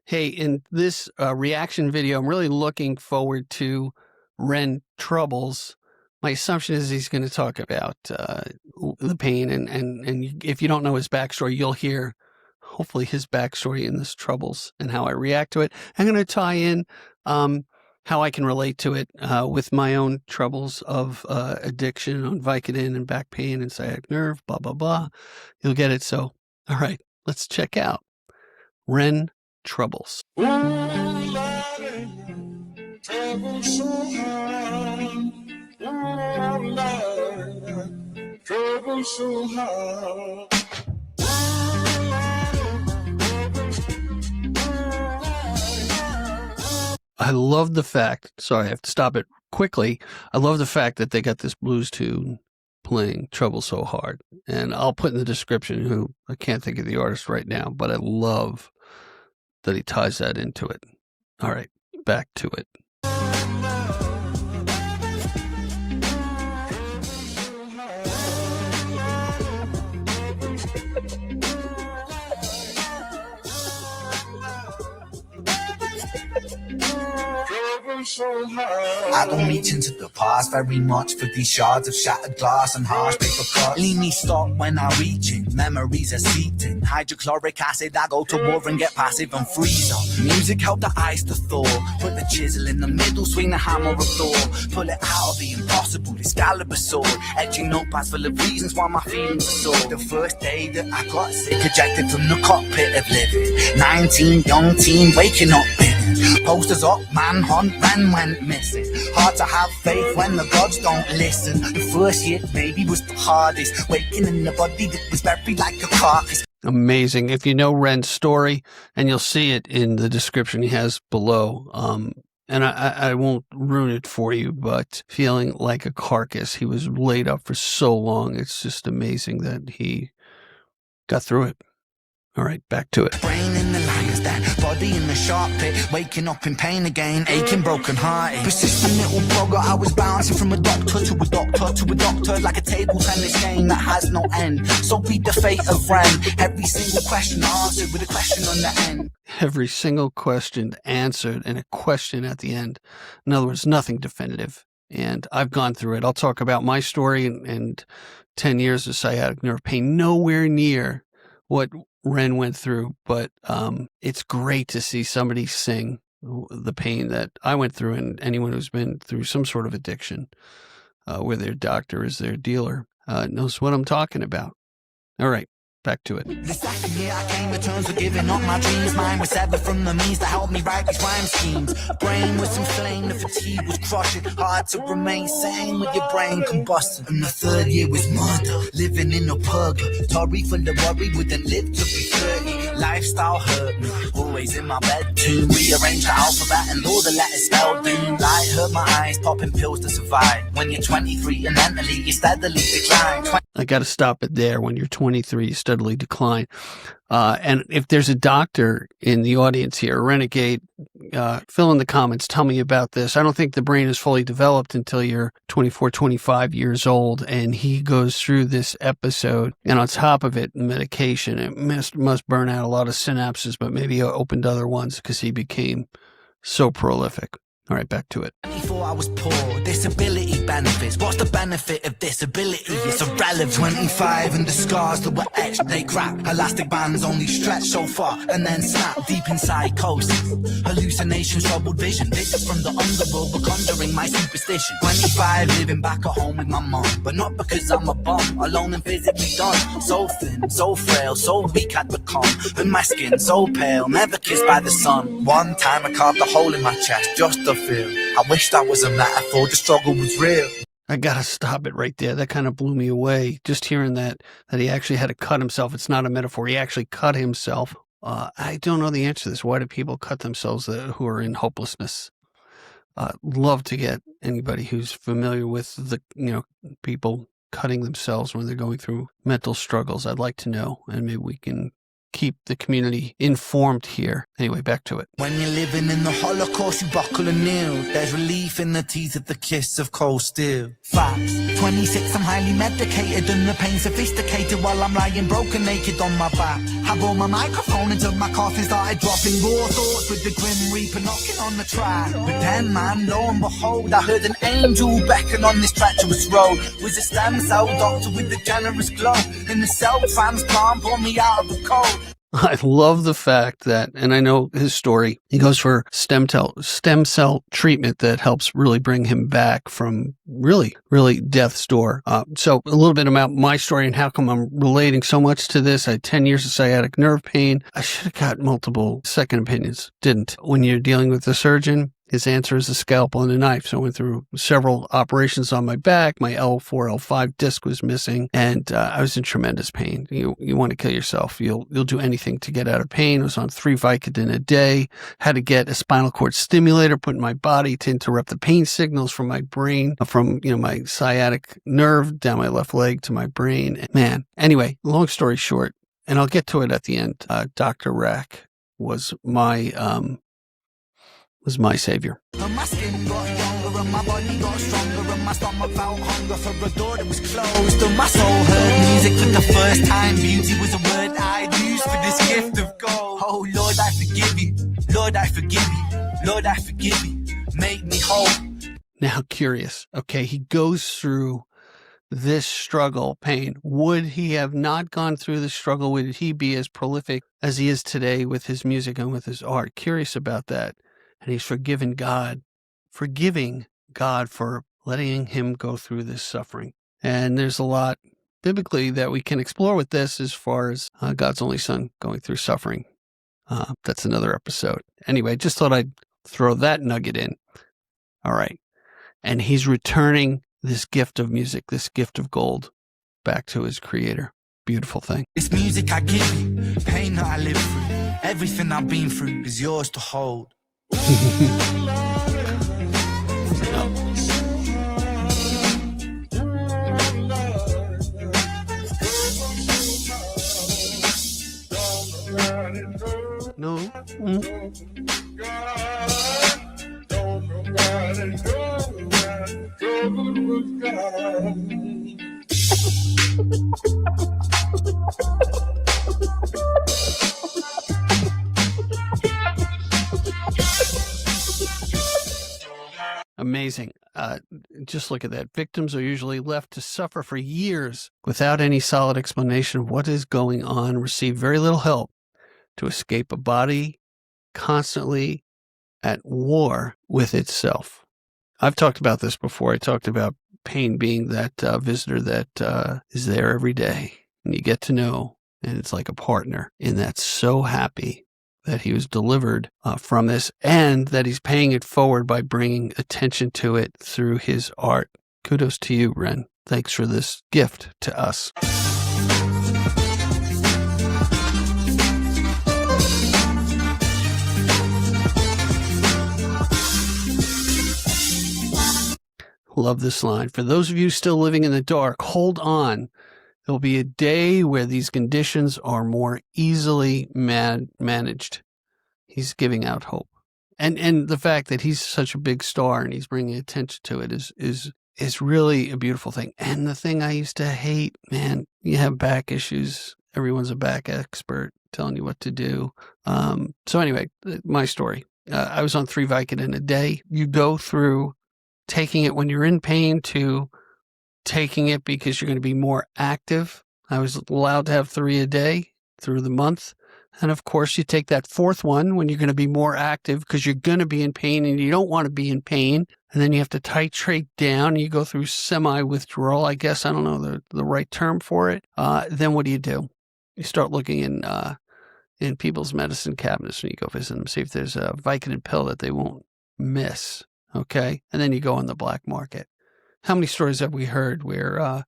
Hey, in this reaction video, I'm really looking forward to Ren Troubles. My assumption is he's going to talk about the pain, and if you don't know his backstory, you'll hear hopefully his backstory in this Troubles and how I react to it. I'm going to tie in how I can relate to it with my own troubles of addiction on Vicodin and back pain and sciatic nerve, blah, blah, blah. You'll get it. So, all right, let's check out Ren Troubles. Ooh, Lordy, trouble so hard. Ooh, Lordy, trouble so hard. I love the fact, sorry, I have to stop it quickly. I love the fact that they got this blues tune playing Trouble So Hard. And I'll put in the description who, I can't think of the artist right now, but I love that he ties that into it. All right, back to it. I don't reach into the past very much for these shards of shattered glass and harsh paper cuts. Leave me stop when I reach in, memories are seeped in. Hydrochloric acid, I go to war and get passive and freeze up. Music helped the ice to thaw, put the chisel in the middle, swing the hammer of Thor. Pull it out of the impossible, Excalibur sword. Etching notepads full of reasons why my feelings are sore. The first day that I got sick, ejected from the cockpit of living. 19, young teen, waking up bitten. Posters up, manhunt, ran went missing. Hard to have faith when the gods don't listen. The first year, maybe, was the hardest. Waking in the body that was buried like a carcass. Amazing. If you know Ren's story, and you'll see it in the description he has below, and I won't ruin it for you, but feeling like a carcass. He was laid up for so long. It's just amazing that he got through it. All right, back to it. Brain in the lion's den, body in the sharp pit, waking up in pain again, aching, broken hearted. Persistent little blogger, I was bouncing from a doctor to a doctor to a doctor, like a table tennis game that has no end. So be the fate of Ren. Every single question answered with a question on the end. Every single question answered and a question at the end. In other words, nothing definitive. And I've gone through it. I'll talk about my story and 10 years of sciatic nerve pain, nowhere near what Ren went through, but it's great to see somebody sing the pain that I went through, and anyone who's been through some sort of addiction where their doctor is their dealer knows what I'm talking about. All right, back to it. The second year I came to terms with giving up my dreams. Mine was severed from the means that helped me write these rhyme schemes. Brain was inflamed, the fatigue was crushing. Hard to remain sane with your brain combusting. And the third year was murder, living in a purgatory full of worry, wouldn't live to be 30. Lifestyle hurt me, always in my bed too. Rearrange the alphabet and all the letters spelled doom. Light hurt my eyes, popping pills to survive. When you're 23 and mentally you steadily decline. I got to stop it there. When you're 23, you steadily decline. And if there's a doctor in the audience here, a renegade, fill in the comments. Tell me about this. I don't think the brain is fully developed until you're 24, 25 years old. And he goes through this episode. And on top of it, medication. It must burn out a lot of synapses, but maybe he opened other ones because he became so prolific. All right, back to it. 24, I was poor, disability benefits. What's the benefit of disability? It's irrelevant. 25 and the scars that were etched, they crack. Elastic bands only stretch so far and then snap. Deep in psychosis, hallucinations, troubled vision. Visits from the underworld were conjuring my superstition. 25, living back at home with my mom, but not because I'm a bum, alone and physically done. So thin, so frail, so weak I'd become. And my skin so pale, never kissed by the sun. One time I carved a hole in my chest, just to feel. I wish that was a metaphor, the struggle was real. I gotta stop it right there. That kind of blew me away. Just hearing that he actually had to cut himself. It's not a metaphor. He actually cut himself. I don't know the answer to this. Why do people cut themselves who are in hopelessness? Love to get anybody who's familiar with the, people cutting themselves when they're going through mental struggles. I'd like to know, and maybe we can keep the community informed here. Anyway, back to it. When you're living in the Holocaust, you buckle anew. There's relief in the teeth of the kiss of cold steel. Facts. 26, I'm highly medicated and the pain sophisticated while I'm lying broken naked on my back. I bore my microphone until my coffin started dropping raw thoughts with the grim reaper knocking on the track. But then, man, lo and behold, I heard an angel beckon on this treacherous road. Was a stem cell doctor with a generous glow. In the cell transplant, pulled me out of the cold. I love the fact that, and I know his story, he goes for stem cell treatment that helps really bring him back from really death's door. So a little bit about my story and how come I'm relating so much to this. I had 10 years of sciatic nerve pain. I should have got multiple second opinions. Didn't. When you're dealing with a surgeon, his answer is a scalpel and a knife. So I went through several operations on my back. My L4, L5 disc was missing, and I was in tremendous pain. You want to kill yourself. You'll do anything to get out of pain. I was on 3 Vicodin a day. Had to get a spinal cord stimulator put in my body to interrupt the pain signals from my brain, from my sciatic nerve down my left leg to my brain. Man, anyway, long story short, and I'll get to it at the end. Dr. Rack was my savior. And my skin got younger and my body got stronger and my stomach felt hunger for a door that was closed. And my soul heard music for the first time. Beauty was a word I'd use for this gift of gold. Oh Lord, I forgive you. Lord, I forgive you. Lord, I forgive you. Make me whole. Now, curious. Okay, he goes through this struggle, pain. Would he have not gone through the struggle? Would he be as prolific as he is today with his music and with his art? Curious about that. And he's forgiving God for letting him go through this suffering. And there's a lot biblically that we can explore with this as far as God's only son going through suffering. That's another episode. Anyway, just thought I'd throw that nugget in. All right. And he's returning this gift of music, this gift of gold, back to his creator. Beautiful thing. This music I give you, pain that I live through, everything I've been through is yours to hold. No. Amazing. Just look at that. Victims are usually left to suffer for years without any solid explanation of what is going on, receive very little help to escape a body constantly at war with itself. I've talked about this before. I talked about pain being that visitor that is there every day, and you get to know, and it's like a partner, and that's so happy that he was delivered from this, and that he's paying it forward by bringing attention to it through his art. Kudos to you, Ren. Thanks for this gift to us. Love this line. For those of you still living in the dark, hold on. There'll be a day where these conditions are more easily managed. He's giving out hope. And the fact that he's such a big star and he's bringing attention to it is really a beautiful thing. And the thing I used to hate, man, you have back issues. Everyone's a back expert telling you what to do. So anyway, my story. I was on 3 Vicodin a day. You go through taking it when you're in pain to taking it because you're going to be more active. I was allowed to have 3 a day through the month. And of course, you take that 4th one when you're going to be more active because you're going to be in pain and you don't want to be in pain. And then you have to titrate down. You go through semi-withdrawal, I guess. I don't know the right term for it. Then what do? You start looking in people's medicine cabinets when you go visit them, see if there's a Vicodin pill that they won't miss. Okay. And then you go on the black market. How many stories have we heard where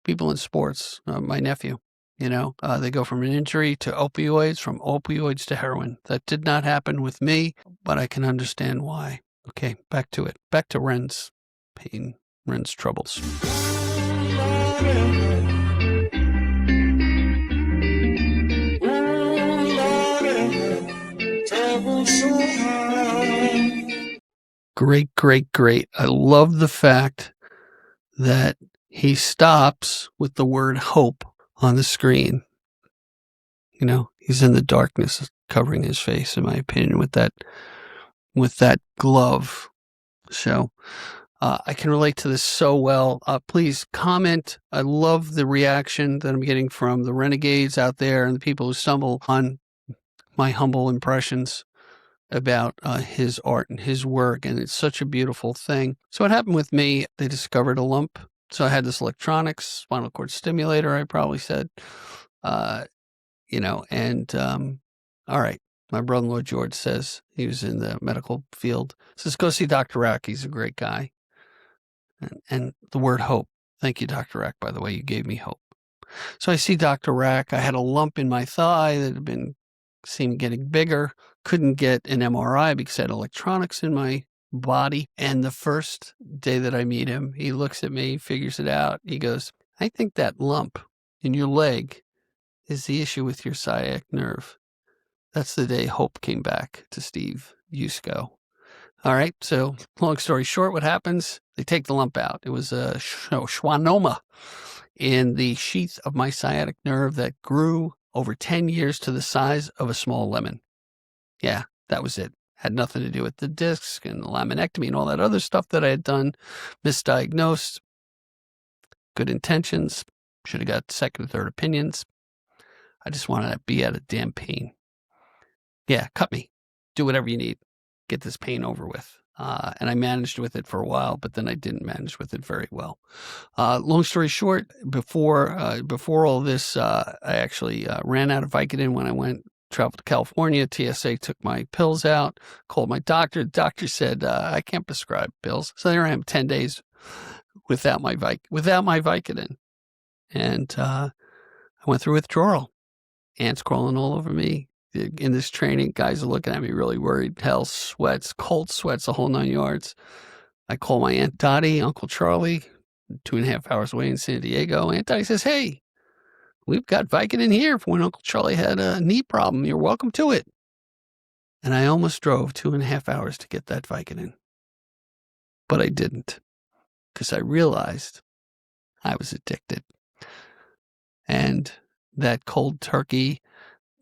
people in sports, my nephew, they go from an injury to opioids, from opioids to heroin. That did not happen with me, but I can understand why. Okay, back to it. Back to Ren's pain, Ren's troubles. travel so high. Great, great, great. I love the fact that he stops with the word hope on the screen. You know, he's in the darkness covering his face, in my opinion, with that glove. So I can relate to this so well. Please comment. I love the reaction that I'm getting from the renegades out there and the people who stumble on my humble impressions about his art and his work. And it's such a beautiful thing. So what happened with me, they discovered a lump. So I had this electronics spinal cord stimulator, I probably said, and all right. My brother-in-law, George, says, he was in the medical field, says, go see Dr. Rack. He's a great guy. And the word hope. Thank you, Dr. Rack, by the way, you gave me hope. So I see Dr. Rack. I had a lump in my thigh that seemed getting bigger. Couldn't get an MRI because I had electronics in my body. And the first day that I meet him, he looks at me, figures it out. He goes, I think that lump in your leg is the issue with your sciatic nerve. That's the day hope came back to Steve Yusko. All right, so long story short, what happens? They take the lump out. It was a schwannoma in the sheath of my sciatic nerve that grew over 10 years to the size of a small lemon. Yeah, that was it. Had nothing to do with the discs and the laminectomy and all that other stuff that I had done. Misdiagnosed. Good intentions. Should have got second or third opinions. I just wanted to be out of damn pain. Yeah, cut me. Do whatever you need. Get this pain over with. And I managed with it for a while, but then I didn't manage with it very well. Long story short, before all this, I actually ran out of Vicodin when I traveled to California. TSA took my pills out, called my doctor. The doctor said, I can't prescribe pills. So there I am, 10 days without my Vicodin. And I went through withdrawal. Ants crawling all over me. In this training, guys are looking at me really worried. Hell, sweats, cold sweats, the whole 9 yards. I call my Aunt Dottie, Uncle Charlie, 2.5 hours away in San Diego. Aunt Dottie says, hey, we've got Vicodin here for when Uncle Charlie had a knee problem. You're welcome to it. And I almost drove 2.5 hours to get that Vicodin. But I didn't, because I realized I was addicted. And that cold turkey,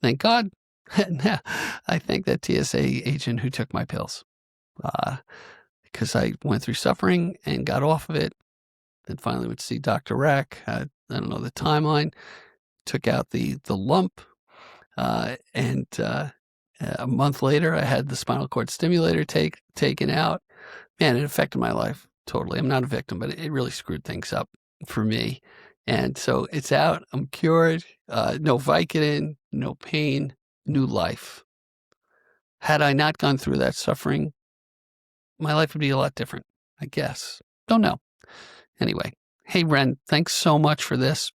thank God, I thank that TSA agent who took my pills, because I went through suffering and got off of it. Then finally went to see Dr. Rack. I don't know the timeline. Took out the lump, and a month later, I had the spinal cord stimulator taken out. Man, it affected my life totally. I'm not a victim, but it really screwed things up for me. And so it's out. I'm cured. No Vicodin, no pain. New life. Had I not gone through that suffering, my life would be a lot different, I guess. Don't know. Anyway, hey, Ren, thanks so much for this.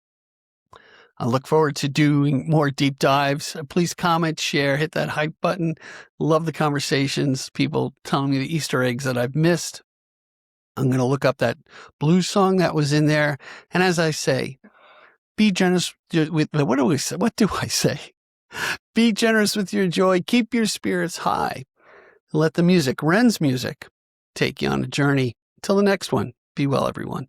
I look forward to doing more deep dives. Please comment, share, hit that hype button. Love the conversations, people telling me the Easter eggs that I've missed. I'm going to look up that blues song that was in there. And as I say, be generous with, what do I say? Be generous with your joy. Keep your spirits high. Let the music, Ren's music, take you on a journey. Till the next one, be well, everyone.